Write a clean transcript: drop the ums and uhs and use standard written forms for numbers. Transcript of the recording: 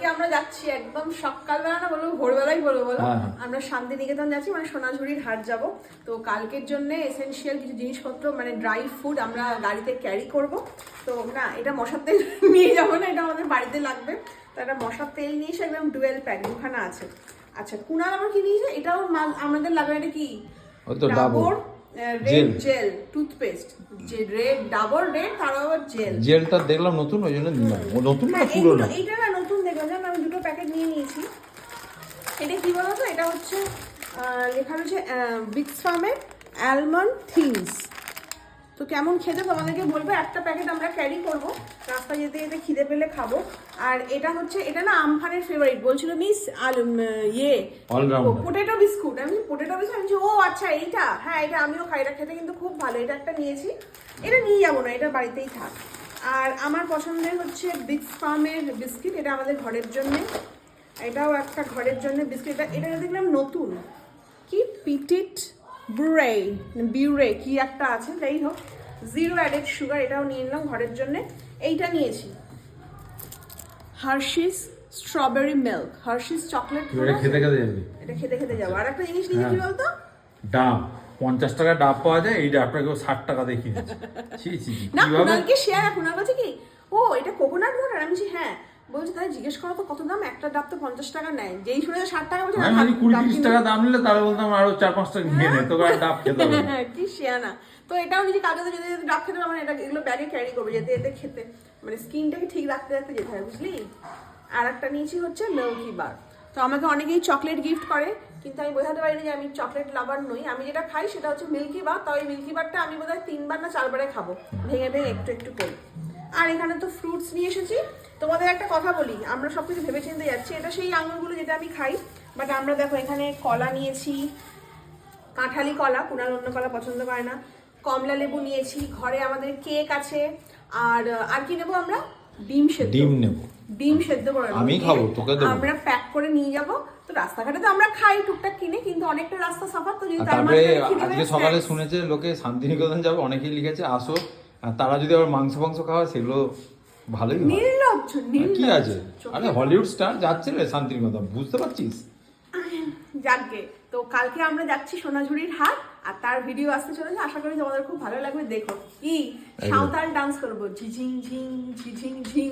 কালকে আমরা যাচ্ছি একদম সকালবেলা না বলবো ভোরবেলাই বলবো বলো, আমরা শান্তিনিকেতন যাচ্ছি, মানে সোনাঝুরির হাট যাব। তো কালকের জন্য এসেনশিয়াল কিছু জিনিসপত্র মানে ড্রাই ফুড আমরা গাড়িতে ক্যারি করব। তো না, এটা মশার তেল নিয়ে যাবো না, এটা আমাদের বাড়িতে লাগবে। তো একটা মশার তেল নিয়ে এসে একদম ডুয়েল প্যাক দুখানা আছে। আচ্ছা, কুনাল আমার কি নিয়েছে, এটাও আমাদের লাগবে। এটা কি? ডাবর রেড জেল টুথপেস্ট, যে রেড ডাবর রেড, তার আবার জেল। জেলটা দেখলাম নতুন, ওই জন্য নিলাম। নতুন না পুরনো? এইটা না নতুন দেখলাম, জানো আমি দুটো প্যাকেট নিয়ে নিয়েছি। এটা কি বলো তো, এটা হচ্ছে লেখা রয়েছে বিগস ফার্মের অ্যালমন্ড থিংস। তো কেমন খেতে তোমাদেরকে বলবো। একটা প্যাকেট আমরা ক্যারি করব, রাস্তা যেতে যেতে খিদে পেলে খাবো। আর এটা হচ্ছে, এটা না আমফানের ফেভারিট বলছিল মিস পোটেটো বিস্কুট। আমি পোটেটো বিস্কুট, আমি ও আচ্ছা এইটা, হ্যাঁ এটা আমিও খাই, এটা খেতে কিন্তু খুব ভালো। এটা একটা নিয়েছি, এটা নিয়ে যাবো না, এটা বাড়িতেই থাক। আর আমার পছন্দের হচ্ছে বিগস ফার্মের বিস্কিট, এটা আমাদের ঘরের জন্য। এটাও একটা ঘরের জন্য বিস্কিট। এটা দেখলাম নতুন, কি পিটিট বিউরে কি একটা আছে, যাই হোক, 0 অ্যাডেড সুগার, এটাও নিয়ে নিলাম ঘরের জন্য। এইটা নিয়েছি Hershey's strawberry milk, Hershey's chocolate. এটা খেতে খেতে যাবি? এটা খেতে খেতে যাবো। আর একটা জিনিস নিয়েছি, কি বলতো, ডাব। 50 টাকা ডাব পাওয়া যায়, এই ডাবটা কেউ 60 টাকা দিয়ে কিনেছে। না, কুনালকে শেয়ার, কুনাল বলছে কি ও এটা কোকোনাট ওয়াটার। আমি বলছি হ্যাঁ। বলছে তাহলে জিজ্ঞেস করো তো কত দাম, একটা ডাব তো 50 টাকা নেয়। যেই শুনে 60 টাকা বলছে, আমি 20-30 টাকা দাম নিলে তাহলে বলতাম আরো 4-5 টাকা নিয়ে নে, তোকে আর ডাব খেতে হবে না। কি শেয়ানা। তো এটাও নিজে কাগজে যেতে যেতে ডাব খেতে হবে না, এটা এগুলো ব্যাগে ক্যারি করবে যেতে যেতে, খেতে মানে স্কিনটাকে ঠিক রাখতে রাখতে যেতে হয়, বুঝলি। আর একটা নিয়েছি হচ্ছে মিল্কি বার। তো আমাকে অনেকেই চকলেট গিফট করে, কিন্তু আমি বোঝাতে পারিনি যে আমি চকলেট লাভার নই। আমি যেটা খাই সেটা হচ্ছে মিল্কি বার। তাও এই মিল্কি বারটা আমি বোধহয় 3বার না 4বারে খাবো, ভেঙে ভেঙে একটু একটু করে। আর এখানে তো ফ্রুটস নিয়ে এসেছি। তোমাদের একটা কথা বলি, আমরা সবকিছু ভেবে চিন্তে যাচ্ছি। এটা সেই আঙুরগুলো যেটা আমি খাই, বাট আমরা দেখো এখানে কলা নিয়েছি, কাঁঠালি কলা, কুনাল অন্য কলা পছন্দ করে না। কমলা লেবু নিয়েছি, ঘরে আমাদের কেক আছে। আর কি নেবো আমরা? ডিম সেদ্ধ। ডিম নেব, ডিম সেদ্ধ করে আমি খাবো, তোকে দেবো। আমরা প্যাক করে নিয়ে যাব। তো রাস্তাঘাটে তো আমরা খাই টুকটাক কিনে, কিন্তু অনেকটা রাস্তা সাফার, তো যদি তার তারপরে মধ্যে আজকে সকালে শুনেছে লোকে শান্তিনিকেতন যাবে, অনেকেই লিখেছে আসো। আর তারা যদি আবার মাংস খাওয়া, সেগুলো ভালোই হয়। নির্লজ্জ কি আছে, আরে হলিউড স্টার যাচ্ছে রে শান্তিনিকেতন, বুঝতে পারছিস? যাকগে। তো কালকে আমরা যাচ্ছি সোনাঝুরির হাট, আর তার ভিডিও আসতে চলেছে। আশা করি তোমাদের খুব ভালো লাগবে। দেখো কি সাঁওতাল ডান্স করবো, ঝিঝিং ঝিং ঝিঝিং ঝিং।